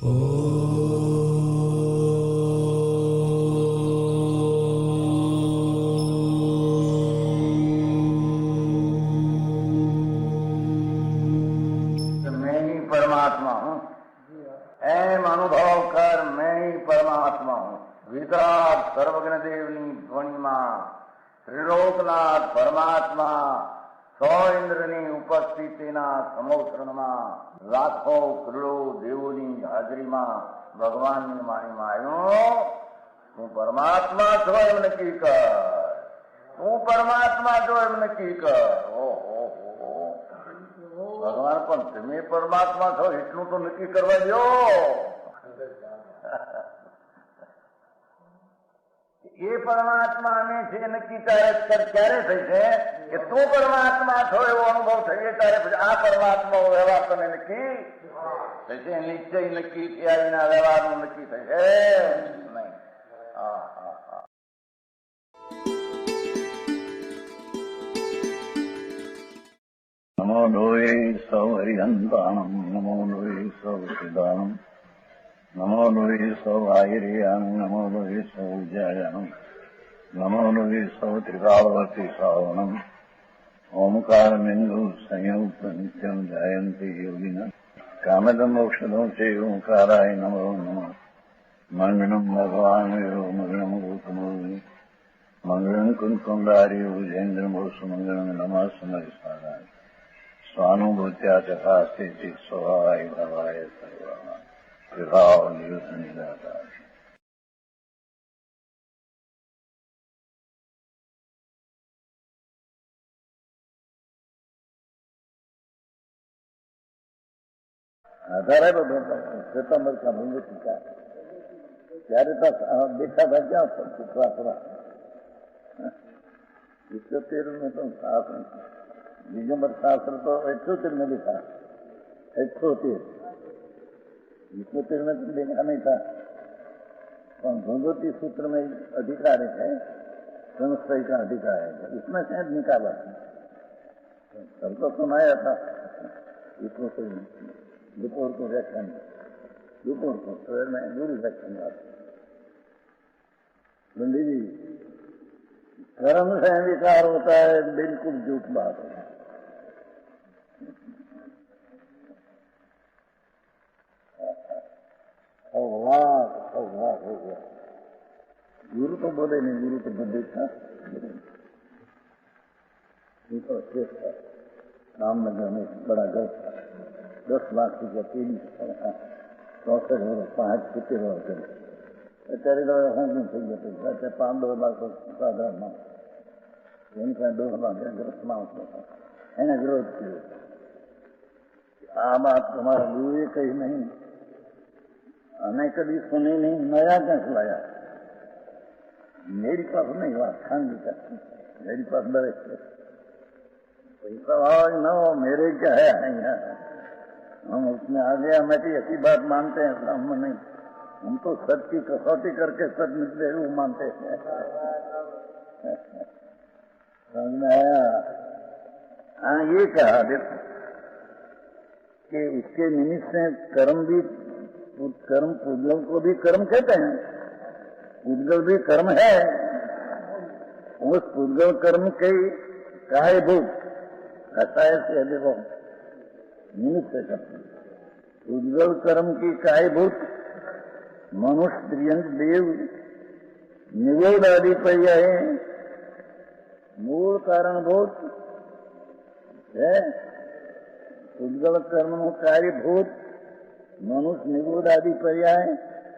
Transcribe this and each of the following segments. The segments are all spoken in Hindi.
मैं ही परमात्मा हूँ, एम अनुभव कर मैं ही परमात्मा हूँ। वितराग सर्वज्ञ देवनी ध्वनिमा त्रिलोकनाथ परमात्मा सौ इंद्રની ઉપસ્થિતિના સમોત્રણમાં લાખો કરોડો દેવોની હાજરીમાં ભગવાનની વાણીમાં આવ્યો, તું પરમાત્મા છો એમ નક્કી કર, તું પરમાત્મા છો એમ નક્કી કર. ઓહો, ભગવાન પણ તમે પરમાત્મા છો એટલું તો નક્કી કરવા દો. એ પરમાત્મા અમે છે નક્કી ક્યારે થઈ છે કે તું પરમાત્મા છો એવો અનુભવ થઈએ ત્યારે આ પરમાત્મા વ્યવહાર તમે નક્કી થશે. નિશ્ચય નક્કી થયા વિના વ્યવહારનું નક્કી થશે નહીં. નમો લોહી સૌ હરિહંતાણમ, નમો લોહી સૌ સિદ્ધાણમ, નમો લોહી સૌ આહિર્યાન, નમો લોહી સૌ જયાનમ, નમો લોહી સૌ ત્રિકાળવતી શ્રાવણમ. ઓમકારમિંદુ સંયુક્ત નિત્યમ જાયંતી યોગિના કામદમ ઔષધો છે ઓંકારાય નમો નમઃ. મંગળમ ભગવાન મંગળમ ગૌતમોર્મિ મંગળમ કુંકુંડારી ભુજેન્દ્રમો સુમંગળમ નમઃ સમયસ્વારાય સ્વાનુભૂત્યા ચકાસ્તે સ્વભાવાય ભવાય સર્વા વિભાવ નિયુત નિદાતા. આધારે બધો શ્વેતાંબર કા ભંગ ચૂકા ત્યારે તો દેખા था क्या थोड़ा 71 में तो शास्त्र दिगंबर शास्त्र तो 78 में लिखा, 78 में तो देखा नहीं था. भगवती सूत्र में अधिकार है, संशय का अधिकार है, इसमें शायद निकाला. सबको सुनाया था इसको से दोपहर को व्याख्यान, दोपहर को सवेर में गुरु व्याख्यान आता. पंडित जी कर्म से विकार होता है, बिल्कुल झूठ बात है. हो गया. गुरु तो बोले नहीं, गुरु तो पंडित था. रामनगर में बड़ा घर था, 10 लाख रुपया 64 5 70 અત્યારે તો હું થઈ ગયો 5-2 લાખ સાધારણમાં એની પાસે 2 લાખ ગ્રસ્તમાં આવતો હતો. એને વિરોધ કર્યો, આ બાત તમારા ગુરુએ કહી નહીં અને કદી સુની નહીં, નયા ક્યાં લાયા? मेरी पास नहीं बात खांगी का, मेरी पास डरे पैसा भाव न हो, मेरे क्या है यहाँ. हम उसमें आ गया, मैं भी ऐसी बात मानते हैं हम नहीं, हम तो सच की कसौटी करके सच निकले वो मानते हैं. समझ में आया? हाँ, ये कहा देखो कि इसके निमित्त से कर्म पूजल को भी कर्म कहते हैं, पूजल भी कर्म है. उस पूजल कर्म के काय भूत कसाय से देखो निमित्त से करते हैं. पूजल कर्म की काय भूत मनुष्य प्रियंक देव निगोद आदि पर्याय मूल कारणभूत है. उद्गल कर्म कार्यभूत मनुष्य निगोद आदि पर्याय,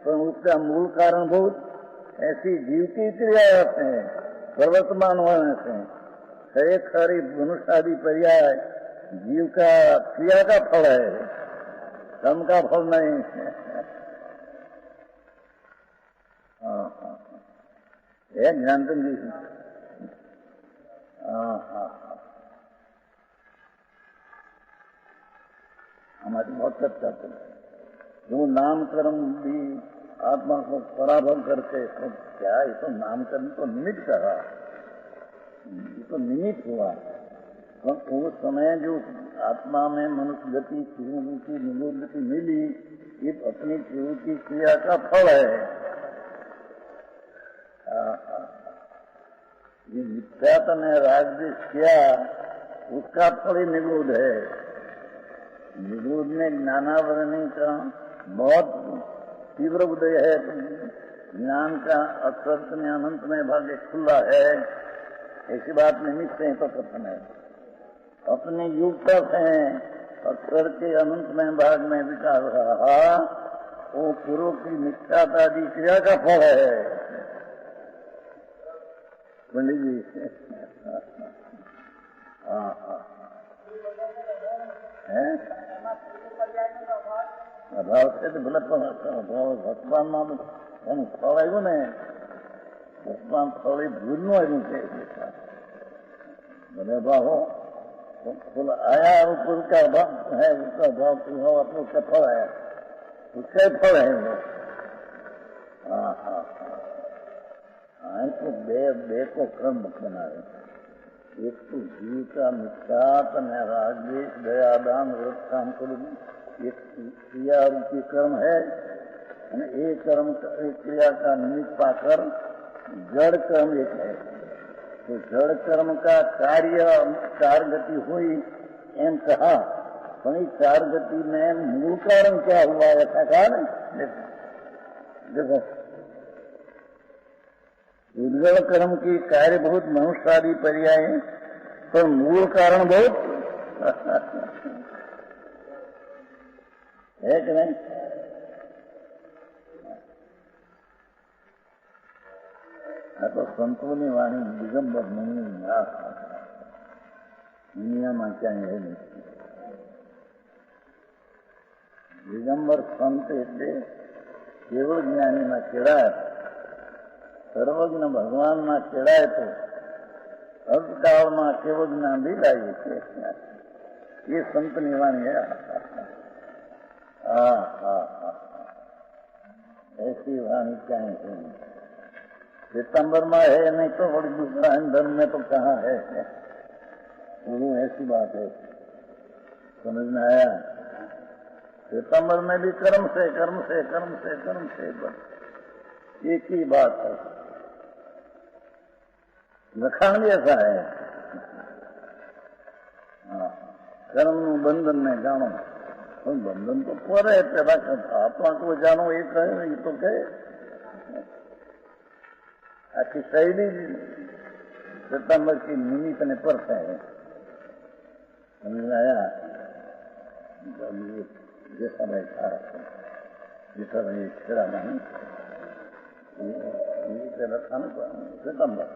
पर उसका मूल कारणभूत ऐसी जीव की क्रिया होते हैं प्रवर्तमान होने से. है खरी मनुष्य आदि पर्याय जीव का क्रिया का फल है, कर्म का फल नहीं है. ज्ञानचंद जी हमारी बहुत चर्चा चल रही. जो नामकर्म भी आत्मा को पराभव करके तो क्या, ये तो नामकर्म तो निमित्त करा, ये तो निमित्त हुआ. उस समय जो आत्मा में मनुष्य गति, निगोद गति मिली, ये अपनी पूर्व की क्रिया का फल है। ये मिथ्यात्व ने राग द्वेष किया, उसका फल ही निगूढ़ है। निगूढ़ में ज्ञानावरणी का बहुत तीव्र उदय है। ज्ञान का अक्षर में अनंत में भाग्य खुला है, ऐसी बात निमित्त है तो कथन है। अपने युग तक है अक्षर के अनंत में भाग में विचार रहा, वो पूर्व की मिथ्यात्वादी क्रिया का फल है। पंडित जी અભાવ છે તો ભલે ભગવાનમાં એનું ફળ આવ્યું ને, ભગવાન ફળ એ ભૂલનું આવ્યું છે। ભલે ભાવ हो तो फल आया, ऊपर का भाव है, उसका भाव हो तो उसका फल आया, उसका फल है वो। हाँ हाँ हाँ, तो बे को क्रम बना रहे। एक तो जीव का मिथ्यात्व राग द्वेष दया दान व्रत काम करो, एक क्रिया रूपी कर्म है। एक कर्म एक क्रिया का निमित्त पाकर जड़ कर्म एक है। तो जड़ कर्म का कार्य चार गति हुई एम कहा, पर इस चार गति में मूल कारण क्या हुआ ऐसा कहा ना। देखो उद्गल कर्म की कार्य बहुत मनुष्यादि पर्याय, पर मूल कारण बहुत है कि नहीं। तो संतों ने वाणी दिगंबर नहीं दुनिया में क्या है नहीं। दिगंबर संत એટલે કેવળ જ્ઞાની ના કેળાય, સર્વજ્ઞ ભગવાન ના કેળાય તો અર્ધકાળમાં કેવળ જ્ઞાન દિલાય છે, ये संत निवाणी है। हाँ हाँ हाँ, ऐसी वाणी क्या है। सितंबर में है नहीं तो बड़ी दूसरा धर्म में तो कहाँ है। ऐसी बात है, समझ में आया। सितंबर में भी कर्म से कर्म से कर्म से कर्म से बस एक ही बात है। लखान भी ऐसा है। हाँ, कर्म नु बंधन ने जानो, बंधन तो पर है पैदा करता, आत्मा को जानो ये कहे, ये तो कहे। आखी शैली सितंबर की निमित्त ने परत है। समझ आया। जैसा भाई था जैसा भाई खड़ा नहीं रखा ना सितंबर,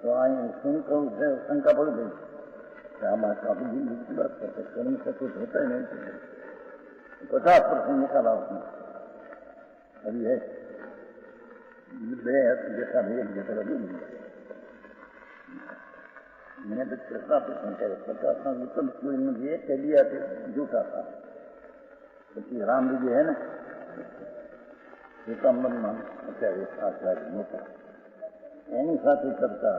तो आई सुनकर उसे शंका पड़ गई, हमारे काफी दिन की बात करते कर्म से कुछ होता ही नहीं। 50% निकाला उसने, अभी है जैसा भी एक जैसा लगी मैंने तो 50% कह 50 विकल्प कोई मुझे कह दिया तो झूठा था। क्योंकि राम जी है ना सितंबर में मोटा एनी साथ ही करता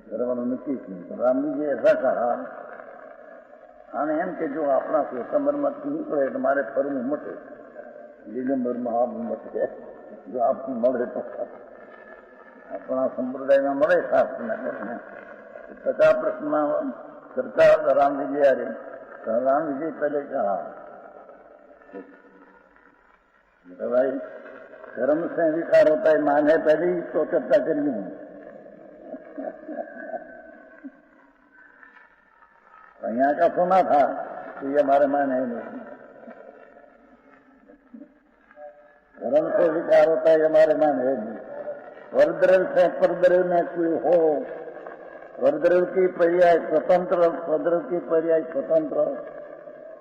करવાનું નક્કી થયું। તો રામજીએ ऐसा कहा અને એમ કે જો આપણા સિતંબરમાંથી નીકળે તો મારે ફરવું મટે, દિગંબરમાં આપ મટે, જો આપને મળે તો આપણા સંપ્રદાયમાં મળે શાસ્ત્રના કરીને 50% કરતા રામજી आ रहे तो रामजी पहले कहा भाई कर्म से विकार होता है, माने पहले ही तो चर्चा करी हूँ। यहाँ का सुना था कि ये हमारे माने है नहीं, कर्म से विकार होता है हमारे माने है नहीं। वरद्रव से परद्रव में कोई हो, वरद्रव की पर्याय स्वतंत्र, परद्रव की पर्याय स्वतंत्र,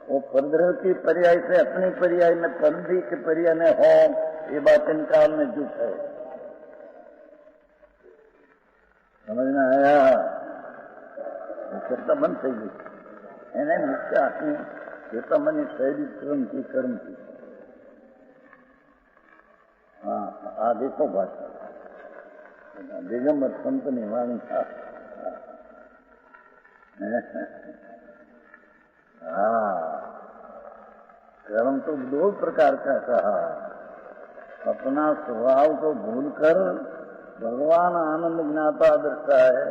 वो परद्रव की पर्याय से अपनी पर्याय में परद्री के पर्याय में हो, ये बात इन काल में झूठ है। समझ में आया। मन चाहिए એને મુખ્ય આપી ચેતમની શૈલી કર્મ की। हाँ आ देखो भाषा दिगंबर संत ने वाणी था। हाँ कर्म तो दो प्रकार का कहा। अपना स्वभाव को भूलकर भगवान आनंद ज्ञाता दृष्टा है,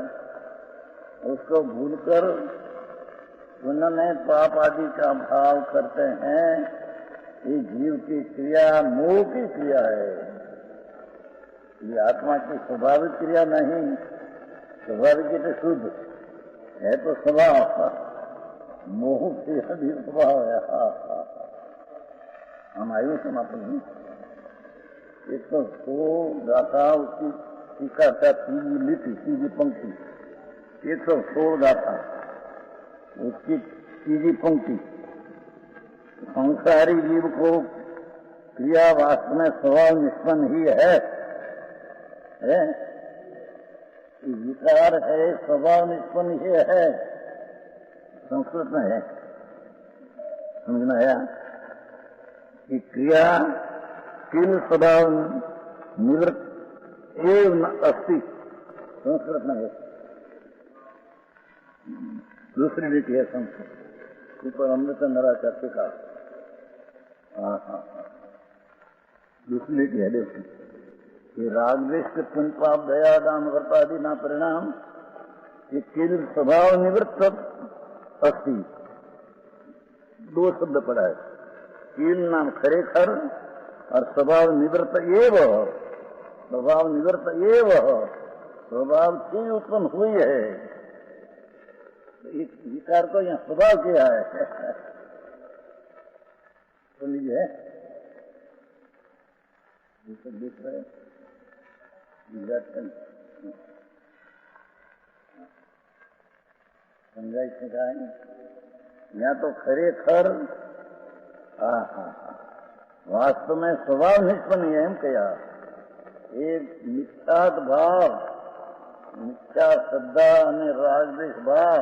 उसको भूलकर पुण्य में पाप आदि का भाव करते हैं। ये जीव की क्रिया मोह की क्रिया है, ये आत्मा की स्वाभाविक क्रिया नहीं। स्वाभाविक तो शुद्ध है, तो स्वभाव मोह से भी स्वभाव है। हम आयु समापन नहीं। 116 गाथा उसकी टीका का तीजी लिपि, तीजी पंक्ति, 116 गाथा उसकी तीजी पंक्ति। संसारी जीव को क्रिया वास्तव में स्वभाव निष्पन्न ही है? विकार है, स्वभाव निष्पन्न ही है। संस्कृत में है, समझना आया कि क्रिया किल स्वभाव निवृत्त एव अस्ति, संस्कृत में है। दूसरी रीति है संस्कृत, ऊपर अमृत नराचार्य का। दूसरी रीति है, देखो कि राग द्वेष के पुण्य पाप दया दान व्रत आदि ना परिणाम ये केवल स्वभाव निवृत्त अस्ति। दो शब्द पड़ा है, कील नाम खरेखर और स्वभाव निवृत्त एव। स्वभाव निवृत्त एव, स्वभाव से उत्पन्न हुई है। एक विकार को यहाँ स्वभाव किया है, तो लीजिए देख रहे समझाई सिखाएंगे यहाँ तो खरेखर वास्तव में स्वभाव निष्पन्न है। हम क्या एक मिथ्यात भाव, मिथ्या श्रद्धा અને रागद्वेष भाव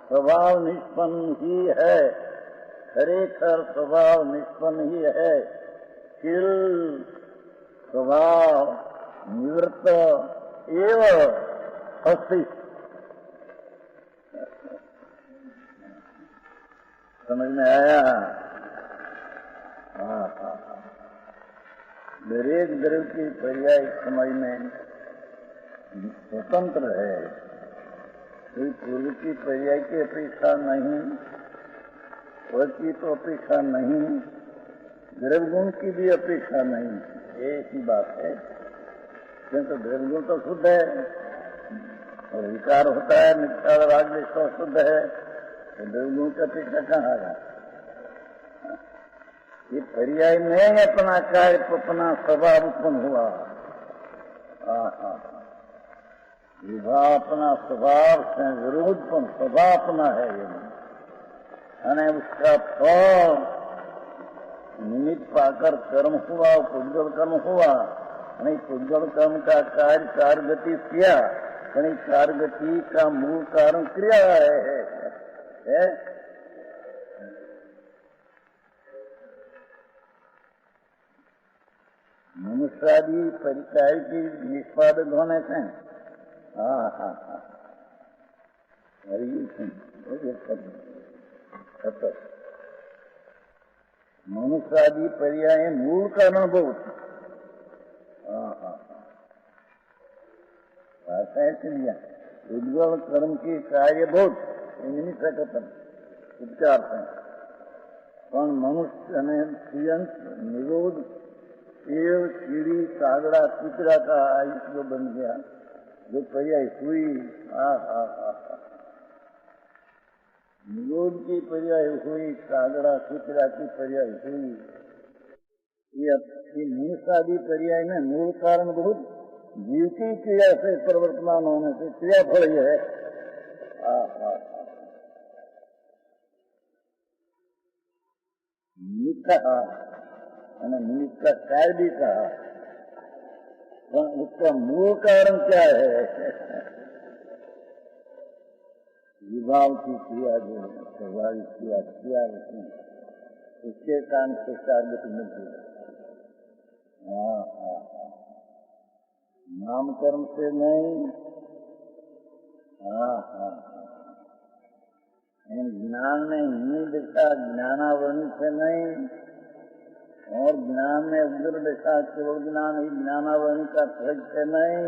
स्वभाव निष्पन्न ही है। खरेखर स्वभाव निष्पन्न ही है। किल स्वभाव निवृत्त एव अस्ति। समझ में आया? दरेक द्रव्य की पर्याय समय में स्वतंत्र है, कोई पूर्व की पर्याय की अपेक्षा नहीं, वर्ग की तो अपेक्षा नहीं, द्रव्य गुण की भी अपेक्षा नहीं। एक ही बात है, क्योंकि द्रव्य गुण तो शुद्ध है और विकार होता है, मिथ्या राग तो शुद्ध है, तो द्रव्य गुण की अपेक्षा कहाँ आया? ये पर्याय में अपना कार्य अपना स्वभाव उत्पन्न हुआ। विवाह अपना स्वभाव से विरोधपन स्वभाव अपना है ये, यानी उसका फल निमित्त पाकर कर्म हुआ, पुद्गल कर्म हुआ। नहीं, पुद्गल कर्म का कार्य कार्यगति किया, यानी कार्यगति का मूल कारण क्रिया है? मनुष्यादि परिचय की निष्पादक होने से मनुष्यादि पर्याय मूल कारण बहुत लिया। उद्गल कर्म के कार्य बहुत निमित्त उपचार है, पण मनुष्य ने निरोध एव कीड़ी कागड़ा कुतरा का आयुष्य बन गया, जो पर्याय हुई। निरोध की पर्याय हुई, कागड़ा कुतरा की पर्याय हुई। ये मनुष्यादि पर्याय में मूल कारण बहुत जीव की क्रिया से परिवर्तमान होने से क्रिया फल है। निमित्त का कार्य भी कहा, उसका मूल कारण क्या है? विभाव की क्रिया जो स्वाभाविक क्रिया उसके कारण से कार्यगति मिलती है। नामकर्म से नहीं, ज्ञान में हिमी दशा ज्ञानावरण से नहीं, और ज्ञान में उग्र दशा केवल ज्ञान ही ज्ञानावरण का फल से नहीं।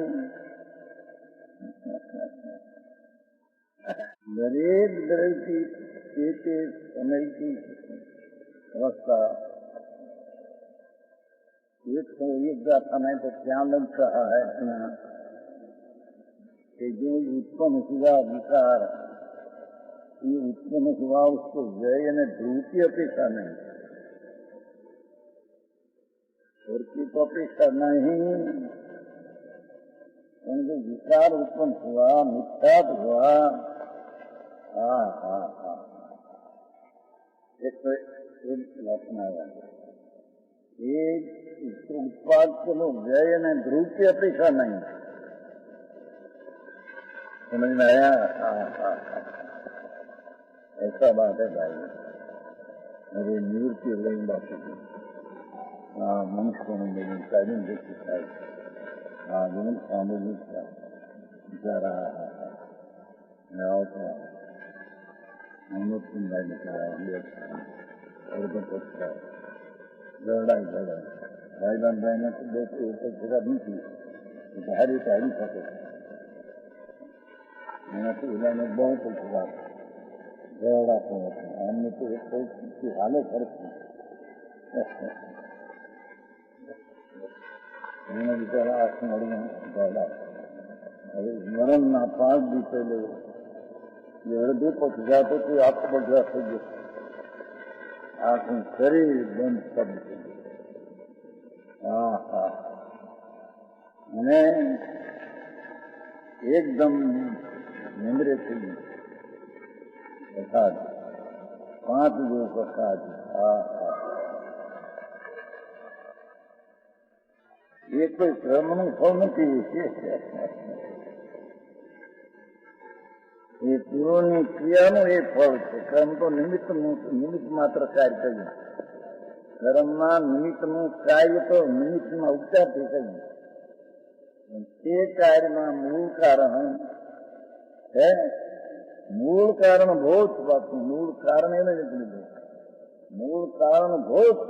दरेक दरेक की एक समय की अवस्था एक तो एक समय तो क्या लग रहा है कि जो उत्पन्न हुआ विकार, ये उत्पन्न हुआ उसको व्यय ने ध्रुव की अपेक्षा नहीं, और की तो अपेक्षा नहीं, उनको विकार उत्पन्न हुआ, मिथ्यात हुआ। एक तो एक लक्षण आया, एक उत्पाद को लोग व्यय ने ध्रुव की अपेक्षा नहीं। समझ में आया? ऐसा बात है भाई, मेरी निवृत्ति हो गई बात की। मनुष्य को मेरी कालीन देखी खाई, जीवन सामूहिक था जा रहा है। मैं आओ था मनुष्य भाई निकला और तो पहुंचता लड़ाई भाई बहन बहने तो देखो एक जगह नहीं थी, भारी टाइम सके मैंने तो इन्होंने बहुत उठा लड़ा पहुंचा, हमने तो एक हालत फर्क थी। मैंने बेचारा आंख मरिया दौड़ा, अरे मरण ना 5 दिन पहले ये हृदय पहुंच जाते थे, आपको बढ़ जाते थे, आंखों शरीर बंद सब मैंने एकदम निमरे थे प्रसाद 5 जो प्रसाद। ये कोई कर्म फल नहीं, ये પૂર્વની ક્રિયાનું એ ફળ છે। કર્મ તો નિમિત્ત માત્ર કાર્ય કર્યું, કર્મના નિમિત્તનું કાર્ય તો નિમિત્તમાં ઉપચારથી કર્યું। તે કાર્યમાં મૂળ કારણ है, मूल कारण भूत बात, मूल कारण એને નીકળી ગયું, મૂળ કારણ ભૂત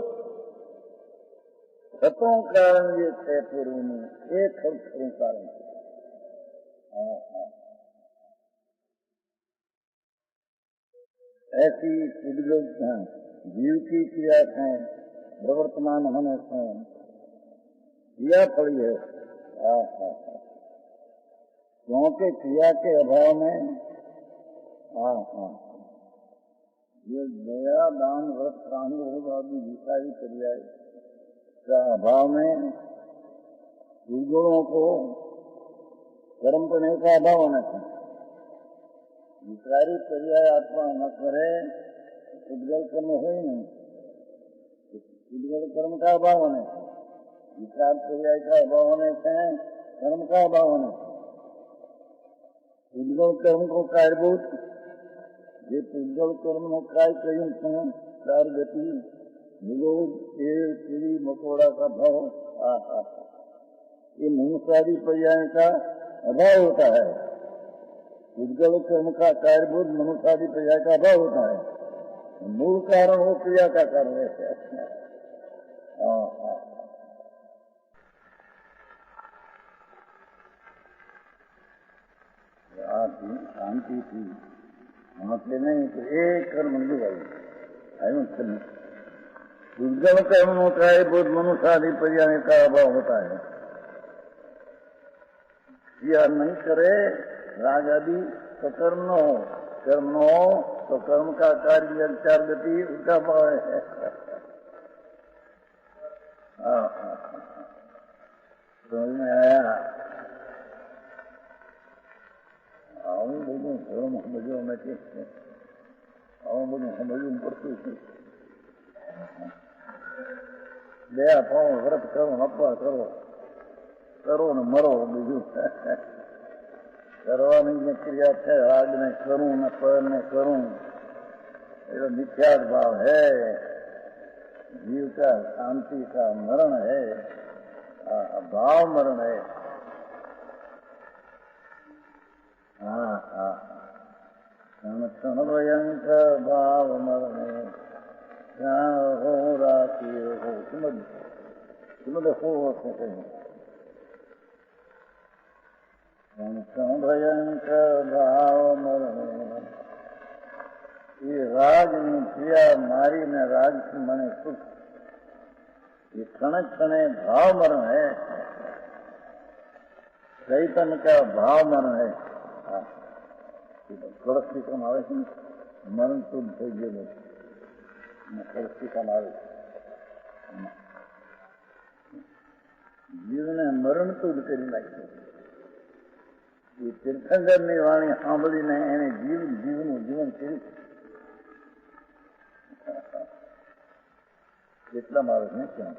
સતો કારણ જે છે પૂર્વનું એ ખરું કારણ છે। ऐसी जीव की क्रिया से प्रवर्तमान होने से क्रिया फली है। क्योंकि क्रिया के अभाव में ये दया दान व्रत कांग आदि विषाई क्रिया का अभाव में दुर्गुणों को कर्म करने का अभाव होना चाहिए। विकारी पर्याय आत्मा न करे, उद्गल कर्म हो ही नहीं, उद्गल कर्म का अभाव होने से, विकार पर्याय का अभाव होने से कर्म का अभाव होने से, उद्गल कर्म को कार्यभूत ये उद्गल कर्म में काय कहीं चार गति विरोध चिड़ी मकोड़ा का भाव, ये मनुष्यादि पर्याय का अभाव होता है। उद्गल कर्म का कार्यभूत मनुष्यादि पर्याय का अभाव होता है, मूल कारण हो क्रिया का कारण है। शांति थी वहां से नहीं तो एक कर्म नहीं, उद्गल कर्म होता है, बहुत मनुष्यादि पर्याय का अभाव होता है। क्रिया नहीं करे राग आदि तो कर्म न हो, कर्म न हो तो कर्म का कार्य चार गति उसका भाव है। समझ में आया? આવું બધું ધર્મ સમજવા નથી, આવું બધું સમજવું પડતું છે। બે પાઉં વ્રત કરો, અપવા કરો, કરો ને મરો, બીજું કરવાની જે ક્રિયા છે રાગ ને કરું ને પર ને करूं, ये तो मिथ्या भाव है। जीव का शांति का मरण है, भाव मरण है। क्षण क्षण भयंकर भाव मरणे क्षण हो राखी हो सुमद हो सके क्षण क्षण भयंकर भाव मरणे ये राज ની ક્રિયા મારીને રાજ મને સુખ ये क्षण क्षण भाव मरण है चैतन्य का भाव मरण है કળશ ની કામ આવે છે મરણ શુદ્ધ થઈ ગયેલું કળશ ની કામ આવે જીવને મરણ શુદ્ધ કરી નાખ્યું એ તીર્થંકર ની વાણી સાંભળીને એને જીવનું જીવન કર્યું કેટલા માણસ ને ક્યાં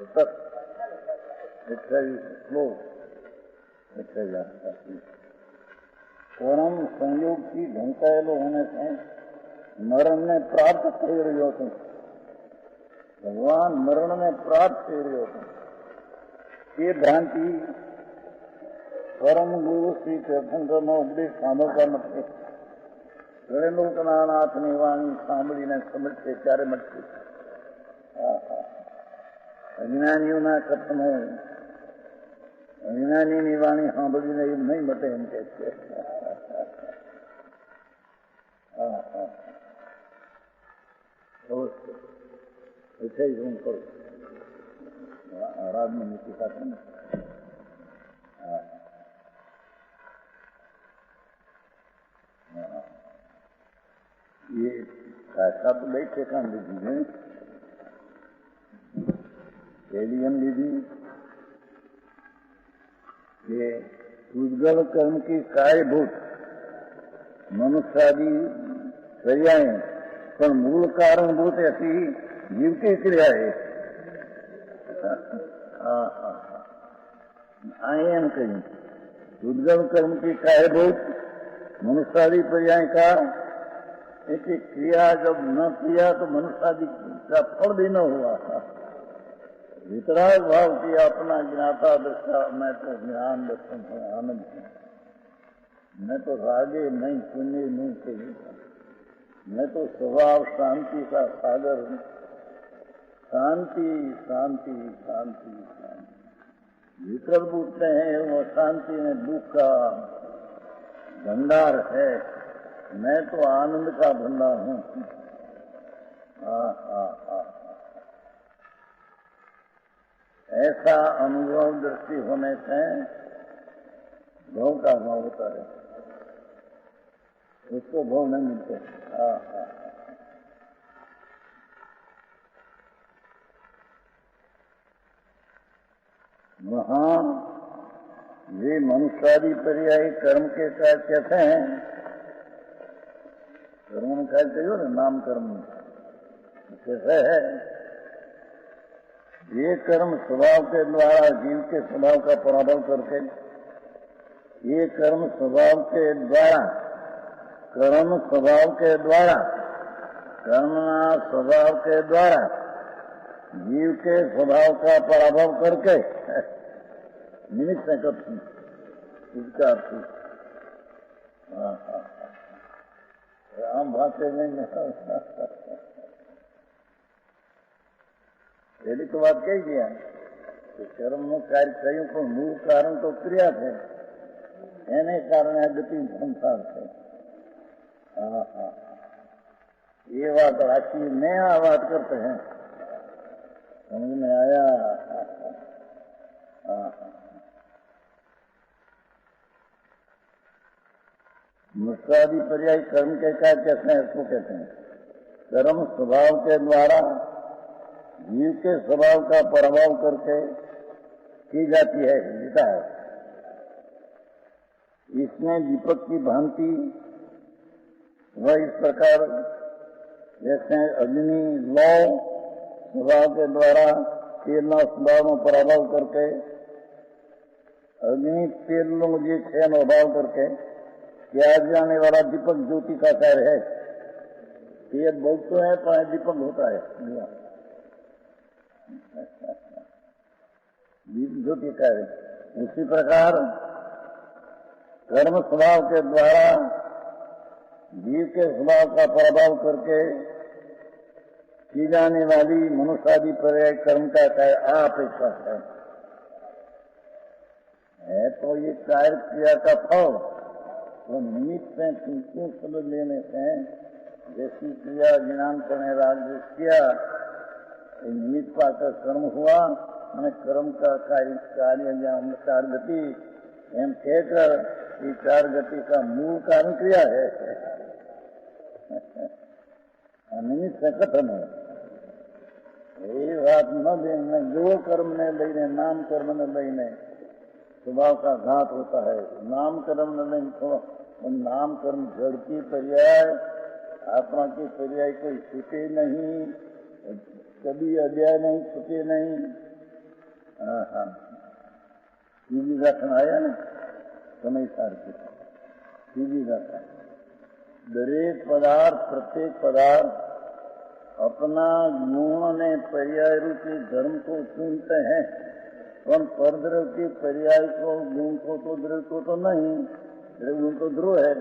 સતત 28 શ્લોક પરમ સંયોગથી ઢંકાયેલો હોને છે મરણને પ્રાપ્ત થઈ રહ્યો છું ભગવાન મરણને પ્રાપ્ત થઈ રહ્યો છું એ ભ્રાંતિ પરમ ગુરુ શ્રી તીર્થંકરનો ઉપદેશ સાંભળતા નથી ગણેલોકનાથની વાણી સાંભળીને સમજશે ત્યારે મળશે અજ્ઞાનીઓના કથનો અજ્ઞાનીની વાણી સાંભળીને એમ નહીં મટે એમ કે છે અવશ્ય હું કરું રાજની નીતિ સાથે ને ये भाषा तो नहीं ठेकान लीधी है पहली हम लीधी ये उद्गल कर्म की कार्यभूत मनुष्यादि क्रियाएं पर मूल कारणभूत ऐसी जीव की क्रिया है आयन कहीं उद्गल कर्म की कार्यभूत मनुष्यादि क्रियाएं का एक क्रिया जब न किया तो मनुष्यादि का फल भी न हुआ वितराग भाव किया अपना ज्ञाता दृष्टा मैं तो ज्ञान दर्शन है आनंद हूँ मैं तो रागे नहीं पुण्य नहीं कही मैं तो स्वभाव शांति का सागर हूँ शांति शांति शांति शांति विकल्प पूछते हैं वो शांति में दुख का भंडार है मैं तो आनंद का भंडार हूँ ऐसा अनुभव दृष्टि होने से भव का भाव होता है उसको भव नहीं मिलते वहाँ ये मनुष्यादि पर्यायी कर्म के कार्य कैसे हैं कर्म ने ख्याल कहियो ना नाम कर्म कैसे है ये कर्म स्वभाव के द्वारा जीव के स्वभाव का पराभव करके ये कर्म स्वभाव के द्वारा कर्म स्वभाव के द्वारा कर्मना स्वभाव के द्वारा जीव के स्वभाव का पराभव करके निमित्त करती इसका अर्थ आम भाषा में पहली तो बात कही दिया कि कर्म નું કાર્ય કર્યું પણ મૂળ કારણ તો ક્રિયા છે એને કારણે આ ગતિ સંસાર છે ये बात राखी नया बात करते हैं समझ में आया मुस्तादी पर्याय कर्म के कार्य कैसे हैं इसको कहते हैं कर्म स्वभाव के द्वारा जीव के स्वभाव का प्रभाव करके की जाती है गीता है इसमें दीपक की भांति वह इस प्रकार जैसे अग्नि लौ स्वभाव के द्वारा तेल स्वभाव में प्रभाव करके अग्नि तेल मुझे क्षय अभाव करके किया जाने वाला दीपक ज्योति का कार्य है तेल बहुत तो है पर दीपक होता है ज्योति कार्य उसी प्रकार कर्म स्वभाव के द्वारा जीव के स्वभाव का प्रभाव करके की जाने वाली मनुष्यादि पर्याय कर्म का अपेक्षा है तो ये कार्य क्रिया का फल तो निमित्त से क्यों समझ लेने से जैसी क्रिया ज्ञानपण राग किया निमित्त पाकर कर्म हुआ मैंने कर्म का कार्य चार गति एम कहकर ये चार गति का मूल कारण क्रिया है निमित्त से कथन है ये बात न देने जो कर्म ने लईने नाम कर्म ने लईने स्वभाव का घात होता है नाम कर्म ने लईने तो नाम कर्म जड़ की पर्याय आत्मा की पर्याय कोई छूटे नहीं कभी अध्याय नहीं छूटे नहीं सीधी रखन आया ना समय सार के सीधी रखन दरेक पदार्थ प्रत्येक पदार्थ अपना गुण ने पर्याय रूपी धर्म को चुनते हैं पर परद्रव के पर्याय को गुण को तो द्रव को तो नहीं गुण तो ध्रुव है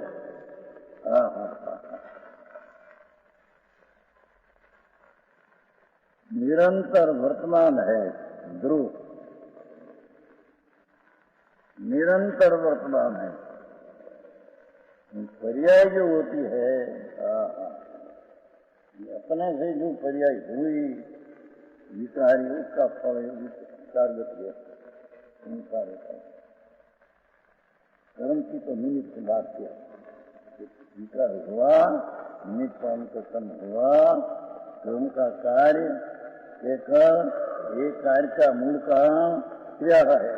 निरंतर वर्तमान है ध्रुव निरंतर वर्तमान है पर्याय जो होती है अपने से जो पर्याय हुई विकारी उसका फल विचार गति है कर्म की तो निमित्त बात किया विकार हुआ निमित्त कर्म हुआ कर्म का कार्य कहकर एक कार्य का मूल कारण क्रिया है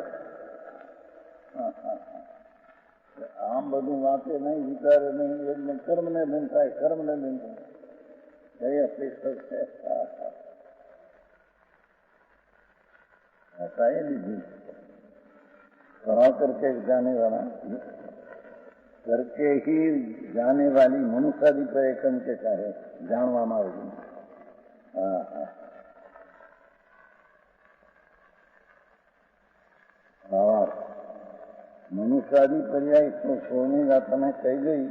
आम बधु वाते नहीं विचार नहीं एकदम कर्म ने बनता है कर्म ने बनता है ऐसा ही नहीं कहा करके जाने वाला करके ही जाने वाली मनुष्यादि पर एकम के चाहे जानवा मारोगी और मनुष्यादि पर्याय इसको सोने जाता मैं कही गई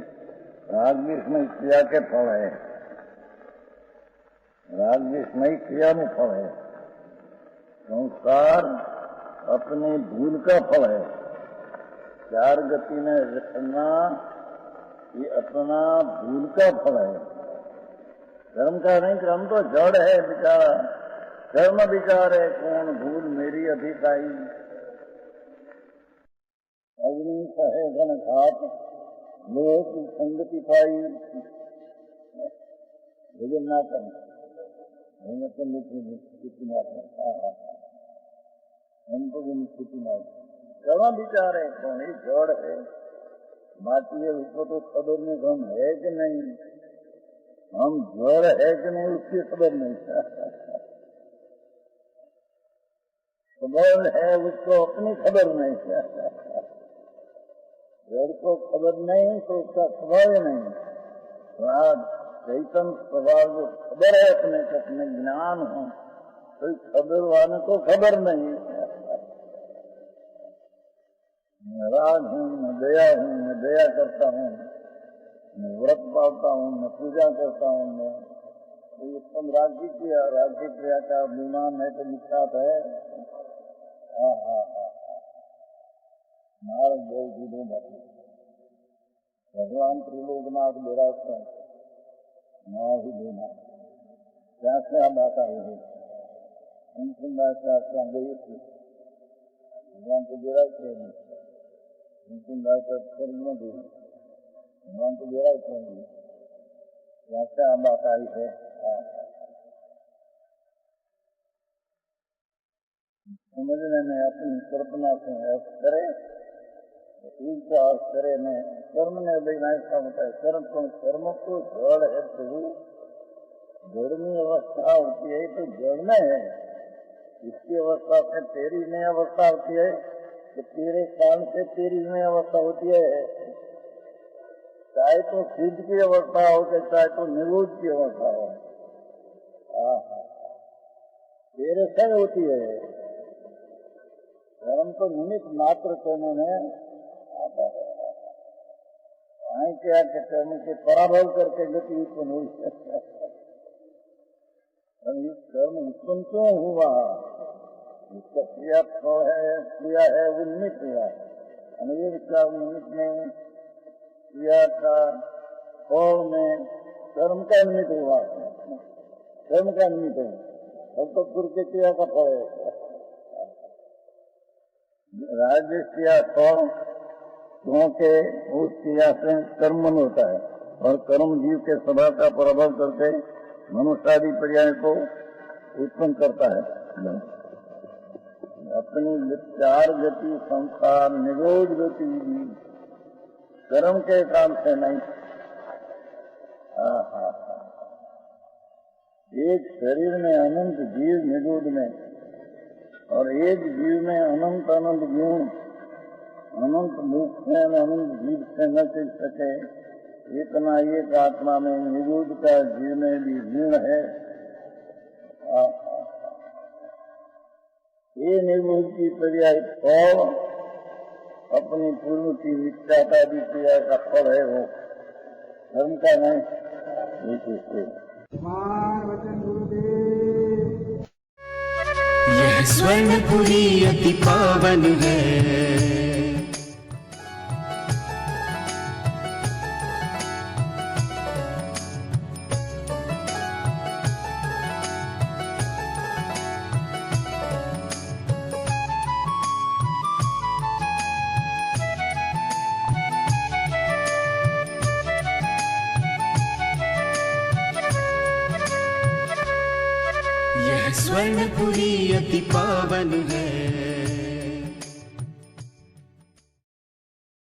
रागद्वेष में क्रिया के फल है रागद्वेष में क्रिया में फल है संसार अपने भूल का फल है चार गति में रखना ये अपना भूल का फल है कर्म का नहीं कर्म तो जड़ है बेचारा कर्म विचार है कौन भूल मेरी अधिक आई अग्नि सहे घन घात लोह की संगति पाई जगन्नाथन कर्म विचार है कौन ही जड़ है माटी है उसको तो खबर नहीं हम है कि नहीं हम जड़ है कि नहीं उसकी खबर नहीं खबर है उसको अपनी खबर नहीं जड़ को खबर नहीं तो उसका स्वभाव नहीं चैतन स्वभाव जो खबर है अपने ज्ञान हो तो खबर वाले को खबर नहीं मैं राग हूँ मैं दया करता हूँ मैं व्रत पालता हूँ मैं पूजा करता हूँ मैं तो ये सब राज्य क्रिया का विमान है तो विख्यात है नारद देव जी ने भगवान त्रिलोकनाथ विराट ना ही देना क्या क्या बात आई है अंतिम बात क्या गई थी भगवान को विराट करेंगे अंतिम बात करने दी भगवान को विराट करेंगे क्या क्या बात आई है समझने में अपनी कल्पना से अर्थ करे उसका अर्थ करे में कर्म ने लेना ऐसा होता है कर्म को जड़ है प्रभु जड़ में अवस्था होती है तो जड़ में है इसकी अवस्था से तेरी में अवस्था होती है तो तेरे कारण से तेरी में अवस्था होती है चाहे तो सिद्ध की अवस्था हो चाहे तो निरोध की अवस्था हो तेरे संग होती है कर्म तो निमित्त मात्र करने में आता है आई क्या कि कर्म के पराभव करके गति उत्पन्न हुई इस कर्म उत्पन्न क्यों हुआ? इसका क्रिया है उन्मित हुआ। अनेक का निमित्त में क्रिया का फल में कर्म का निमित्त हुआ, कर्म का निमित्त हुआ, अब तो पूर्व के क्रिया का फल है। राज्य क्रिया फल क्योंकि उस क्रिया से कर्म मन होता है और कर्म जीव के स्वभाव का प्रभाव करके मनुष्य आदि पर्याय को उत्पन्न करता है। अपनी चार गति संसार निरोध गति कर्म के काम से नहीं। एक शरीर में अनंत जीव निरोध में और एक जीव में अनंत अनंत गुण अनंत मुख से अनंत जीव से न चल सके, इतना एक आत्मा में निरोध का जीव में भी गुण है। ये निरोध की पर्याय फल अपनी पूर्व की मिथ्याता भी क्रिया का फल है, वो धर्म का नहीं। यह स्वर्णपुरी अति पावन है, यह स्वर्णपुरी अति पावन है।